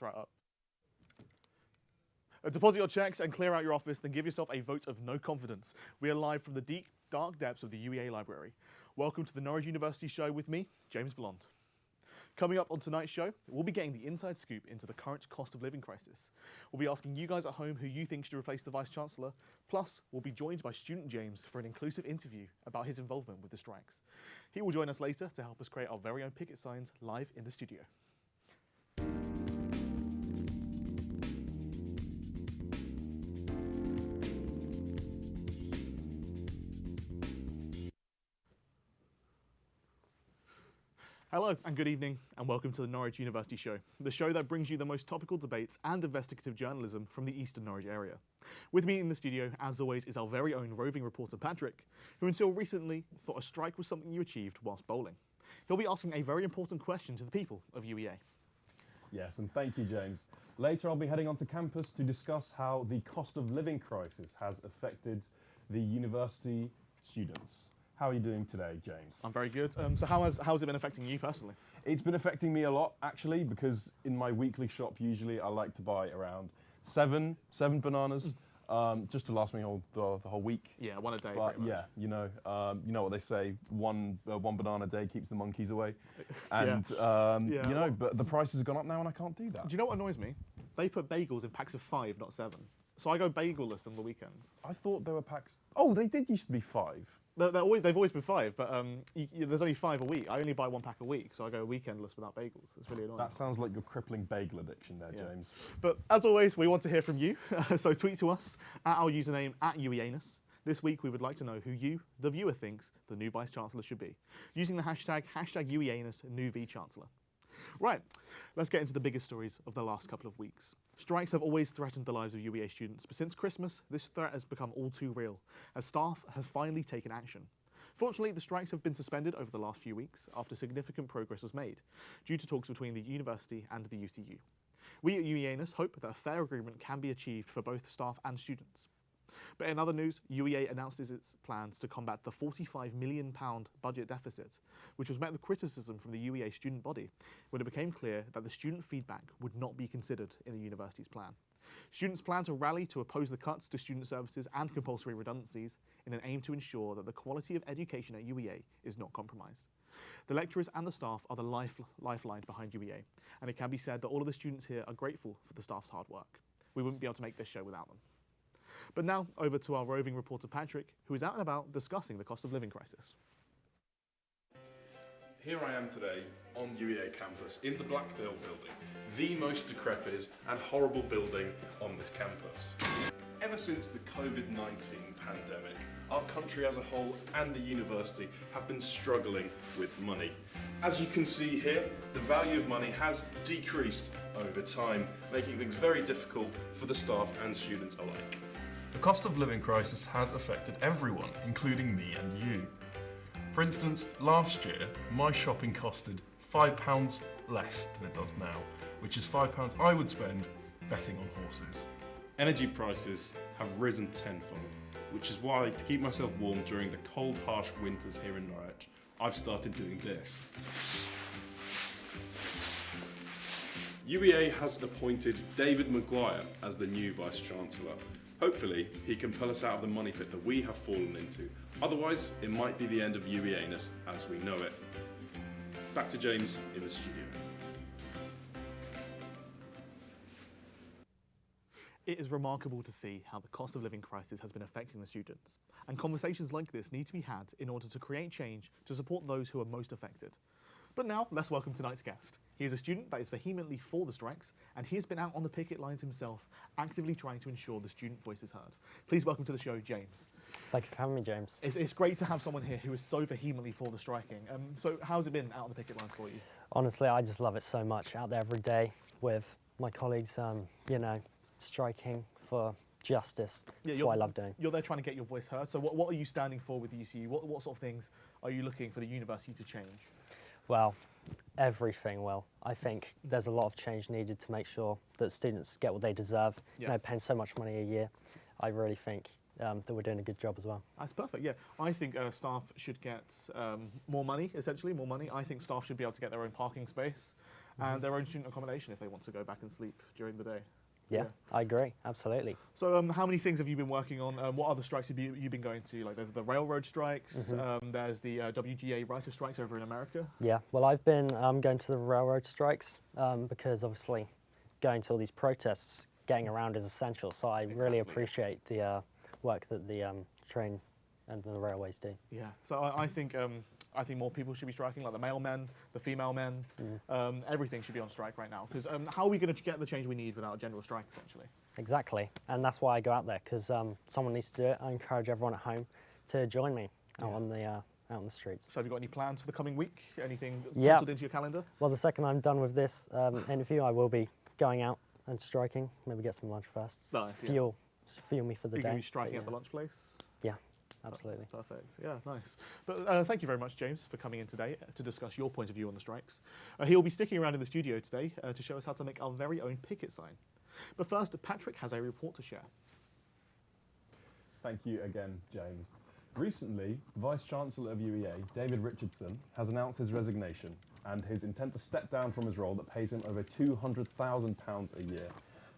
right up. Deposit your checks and clear out your office, then give yourself a vote of no confidence. We are live from the deep, dark depths of the UEA library. Welcome to the Norwich University Show with me, James Blonde. Coming up on tonight's show, we'll be getting the inside scoop into the current cost of living crisis. We'll be asking you guys at home who you think should replace the Vice-Chancellor. Plus, we'll be joined by student James for an inclusive interview about his involvement with the strikes. He will join us later to help us create our very own picket signs live in the studio. Hello and good evening and welcome to the Norwich University Show, the show that brings you the most topical debates and investigative journalism from the Eastern Norwich area. With me in the studio, as always, is our very own roving reporter Patrick, who until recently thought a strike was something you achieved whilst bowling. He'll be asking a very important question to the people of UEA. Yes, and thank you, James. Later I'll be heading onto campus to discuss how the cost of living crisis has affected the university students. How are you doing today, James? I'm very good. So how's it been affecting you personally? It's been affecting me a lot, actually, because in my weekly shop, usually I like to buy around seven bananas, just to last me the whole week. Yeah, one a day. But yeah, you know what they say: one banana a day keeps the monkeys away. And Yeah, you know, but the prices have gone up now, and I can't do that. Do you know what annoys me? They put bagels in packs of 5, not 7. So I go bagelless on the weekends. I thought there were packs. Oh, they did used to be 5. They've always been 5, but there's only 5 a week. I only buy 1 pack a week, so I go weekendless without bagels. It's really annoying. That sounds like your crippling bagel addiction there, James. But as always, we want to hear from you. So tweet to us at our username @UEAnus. This week, we would like to know who you, the viewer, thinks the new Vice-Chancellor should be, using the hashtag #UEAnus new V-Chancellor. Right, let's get into the biggest stories of the last couple of weeks. Strikes have always threatened the lives of UEA students, but since Christmas, this threat has become all too real, as staff have finally taken action. Fortunately, the strikes have been suspended over the last few weeks after significant progress was made, due to talks between the university and the UCU. We at UEAnus hope that a fair agreement can be achieved for both staff and students. But in other news, UEA announced its plans to combat the £45 million budget deficit, which was met with criticism from the UEA student body when it became clear that the student feedback would not be considered in the university's plan. Students plan to rally to oppose the cuts to student services and compulsory redundancies in an aim to ensure that the quality of education at UEA is not compromised. The lecturers and the staff are the lifeline behind UEA, and it can be said that all of the students here are grateful for the staff's hard work. We wouldn't be able to make this show without them. But now, over to our roving reporter Patrick, who is out and about discussing the cost of living crisis. Here I am today on UEA campus in the Blackdale building, the most decrepit and horrible building on this campus. Ever since the COVID-19 pandemic, our country as a whole and the university have been struggling with money. As you can see here, the value of money has decreased over time, making things very difficult for the staff and students alike. The cost of living crisis has affected everyone, including me and you. For instance, last year, my shopping costed £5 less than it does now, which is £5 I would spend betting on horses. Energy prices have risen tenfold, which is why, to keep myself warm during the cold, harsh winters here in Norwich, I've started doing this. UEA has appointed David Maguire as the new Vice-Chancellor. Hopefully, he can pull us out of the money pit that we have fallen into. Otherwise, it might be the end of UEAnus as we know it. Back to James in the studio. It is remarkable to see how the cost of living crisis has been affecting the students, and conversations like this need to be had in order to create change to support those who are most affected. But now, let's welcome tonight's guest. He is a student that is vehemently for the strikes, and he has been out on the picket lines himself, actively trying to ensure the student voice is heard. Please welcome to the show, James. Thank you for having me, James. It's great to have someone here who is so vehemently for the striking. So how's it been out on the picket lines for you? Honestly, I just love it so much, out there every day with my colleagues, striking for justice. That's what I love doing. You're there trying to get your voice heard. So what are you standing for with the UCU? What sort of things are you looking for the university to change? Well, everything. Well, I think there's a lot of change needed to make sure that students get what they deserve. Yeah. You know, paying so much money a year, I really think that we're doing a good job as well. That's perfect, yeah. I think staff should get more money, essentially, more money. I think staff should be able to get their own parking space. and their own student accommodation if they want to go back and sleep during the day. Yeah, I agree, absolutely. So how many things have you been working on? What other strikes have you been going to? Like there's the railroad strikes, there's the WGA writer strikes over in America. Yeah, well, I've been going to the railroad strikes because obviously going to all these protests, getting around is essential. So I really appreciate the work that the train and the railways do. Yeah, so I think more people should be striking, like the male men, the female men, everything should be on strike right now. Because how are we going to get the change we need without a general strike, essentially? Exactly, and that's why I go out there, because someone needs to do it. I encourage everyone at home to join me out on the streets. So have you got any plans for the coming week? Anything Yeah. penciled into your calendar? Well, the second I'm done with this interview, I will be going out and striking. Maybe get some lunch first. Nice, yeah. Fuel me for the You're day. going to be striking but at the lunch place? Yeah, absolutely. Perfect. Yeah, nice. But thank you very much, James, for coming in today to discuss your point of view on the strikes. He'll be sticking around in the studio today to show us how to make our very own picket sign. But first, Patrick has a report to share. Thank you again, James. Recently, Vice-Chancellor of UEA, David Richardson, has announced his resignation and his intent to step down from his role that pays him over £200,000 a year,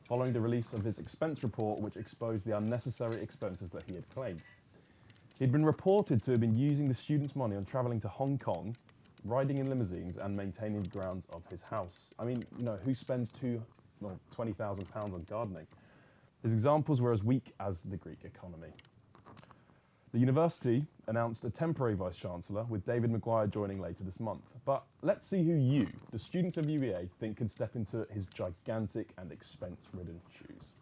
following the release of his expense report which exposed the unnecessary expenses that he had claimed. He'd been reported to have been using the students' money on travelling to Hong Kong, riding in limousines and maintaining the grounds of his house. I mean, who spends £20,000 on gardening? His examples were as weak as the Greek economy. The university announced a temporary vice-chancellor, with David Maguire joining later this month. But let's see who you, the students of UEA, think can step into his gigantic and expense-ridden shoes.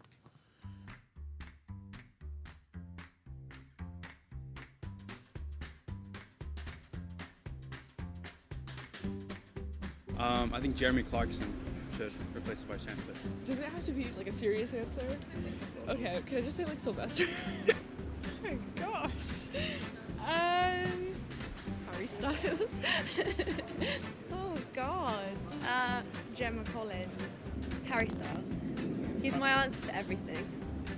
I think Jeremy Clarkson should replace the Vice Chancellor. Does it have to be like a serious answer? Okay, can I just say like Sylvester? Oh my gosh. Harry Styles. Oh God. Gemma Collins. Harry Styles. He's my answer to everything.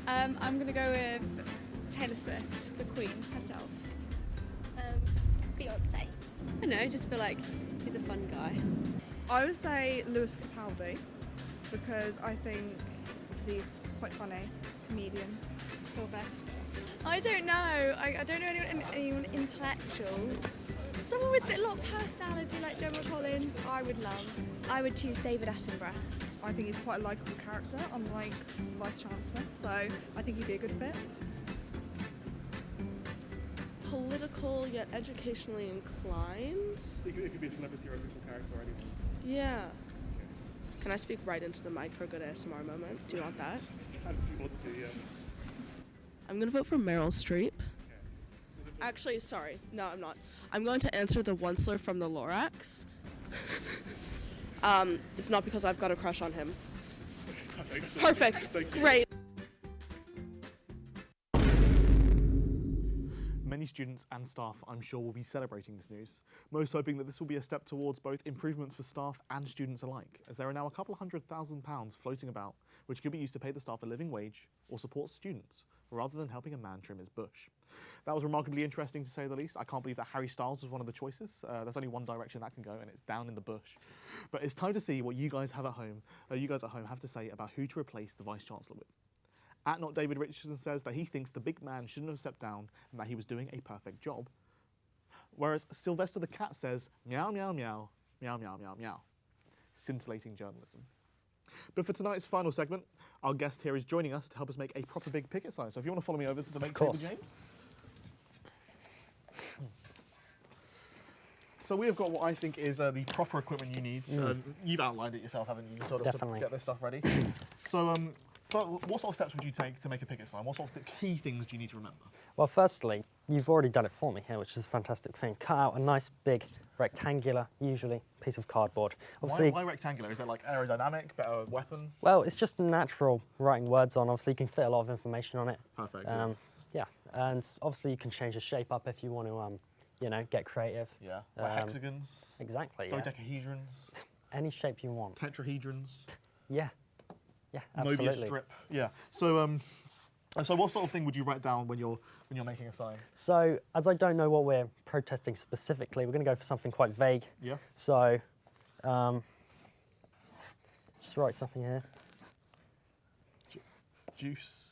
I'm gonna go with Taylor Swift, the Queen herself. Beyonce. I don't know, just feel like he's a fun guy. I would say Lewis Capaldi because I think he's quite funny, comedian. Sylvester. I don't know. I don't know anyone intellectual. Someone with a lot of personality like Gemma Collins, I would love. I would choose David Attenborough. I think he's quite a likeable character, unlike Vice Chancellor, so I think he'd be a good fit. Political yet educationally inclined. It could be a celebrity or a fictional character or anything. Yeah. Can I speak right into the mic for a good ASMR moment? Do you want that? If you want to, yeah. I'm gonna vote for Meryl Streep. Actually, sorry. No, I'm not. I'm going to answer the Onceler from the Lorax. It's not because I've got a crush on him. Perfect. Great. Many students and staff, I'm sure, will be celebrating this news, most hoping that this will be a step towards both improvements for staff and students alike, as there are now a couple £100,000 floating about, which could be used to pay the staff a living wage or support students, rather than helping a man trim his bush. That was remarkably interesting, to say the least. I can't believe that Harry Styles was one of the choices. There's only one direction that can go, and it's down in the bush. But it's time to see what you guys have at home, have to say about who to replace the Vice-Chancellor with. @Not David Richardson says that he thinks the big man shouldn't have stepped down and that he was doing a perfect job. Whereas Sylvester the cat says, meow, meow, meow, meow, meow, meow, meow. Scintillating journalism. But for tonight's final segment, our guest here is joining us to help us make a proper big picket sign. So if you want to follow me over to the make table, James. So we have got what I think is the proper equipment you need. You've outlined it yourself, haven't you? You told us Definitely. to get this stuff ready. So what sort of steps would you take to make a picket sign? What sort of key things do you need to remember? Well, firstly, you've already done it for me here, which is a fantastic thing. Cut out a nice big rectangular, usually, piece of cardboard. Obviously, Why rectangular? Is that like aerodynamic, better weapon? well, it's just natural writing words on. Obviously, you can fit a lot of information on it. Perfect. Yeah, and obviously you can change the shape up if you want to, get creative. Yeah. Like hexagons, Exactly. Yeah. dodecahedrons, Any shape you want. tetrahedrons, Yeah. Yeah, absolutely. Mobius strip. Yeah. So so what sort of thing would you write down when you're making a sign? So, as I don't know what we're protesting specifically, we're going to go for something quite vague. Yeah. So, Just write something here. Juice.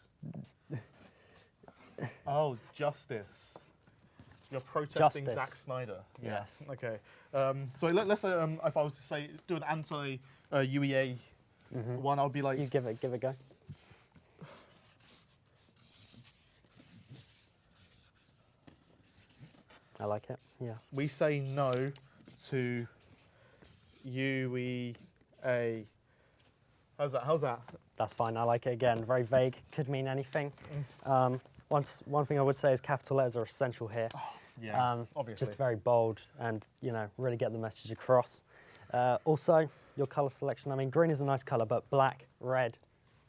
Oh, justice. You're protesting Justice. Zack Snyder. Yeah. Yes. Okay. So let's say if I was to say do an anti-UEA one, I would be like. You give it a go. I like it. Yeah. We say no to UEA. How's that? That's fine. I like it again. Very vague. Could mean anything. One thing I would say is capital letters are essential here. Yeah, obviously. Just very bold and, really get the message across. Also, your colour selection. I mean, green is a nice colour, but black, red,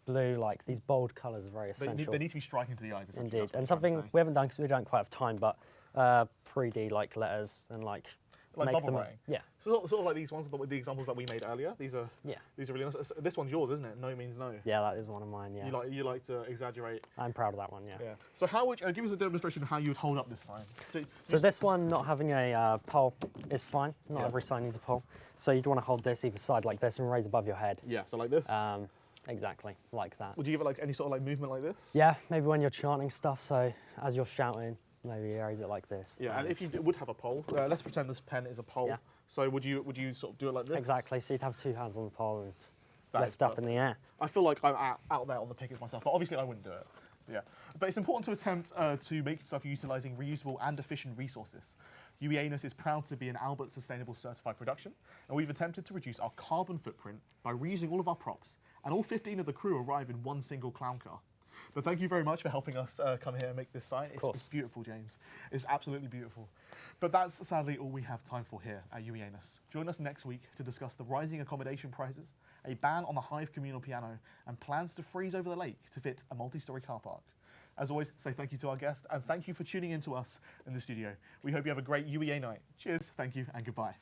blue, like these bold colours are very essential. They need to be striking to the eyes. essentially. Indeed. That's what And I'm something trying to say. we haven't done because we don't quite have time, but 3D like letters and like make bubble them. writing. Yeah. So sort of like these ones, the examples that we made earlier. These are Yeah. really nice. This one's yours, isn't it? No means no. Yeah, that is one of mine. Yeah. You like to exaggerate. I'm proud of that one. Yeah. Yeah. So how would give us a demonstration of how you would hold up this sign? So this one not having a pole is fine. Not Yeah. every sign needs a pole. So you'd want to hold this either side like this and raise above your head. Yeah. So like this. Exactly, like that. Would you give it like any sort of like movement like this? Yeah, maybe when you're chanting stuff, so as you're shouting, maybe you raise it like this. Yeah. And if you would have a pole, let's pretend this pen is a pole. Yeah. So would you sort of do it like this? Exactly, so you'd have two hands on the pole and That is lift up in the air. I feel like I'm out there on the pickets myself, but obviously I wouldn't do it. Yeah. But it's important to attempt to make stuff utilising reusable and efficient resources. UEANUS is proud to be an Albert Sustainable Certified production, and we've attempted to reduce our carbon footprint by reusing all of our props, and all 15 of the crew arrive in one single clown car. But thank you very much for helping us come here and make this sign. It's beautiful, James. It's absolutely beautiful. But that's sadly all we have time for here at UEANUS. Join us next week to discuss the rising accommodation prices, a ban on the Hive communal piano, and plans to freeze over the lake to fit a multi-storey car park. As always, say thank you to our guest, and thank you for tuning in to us in the studio. We hope you have a great UEA night. Cheers, thank you, and goodbye.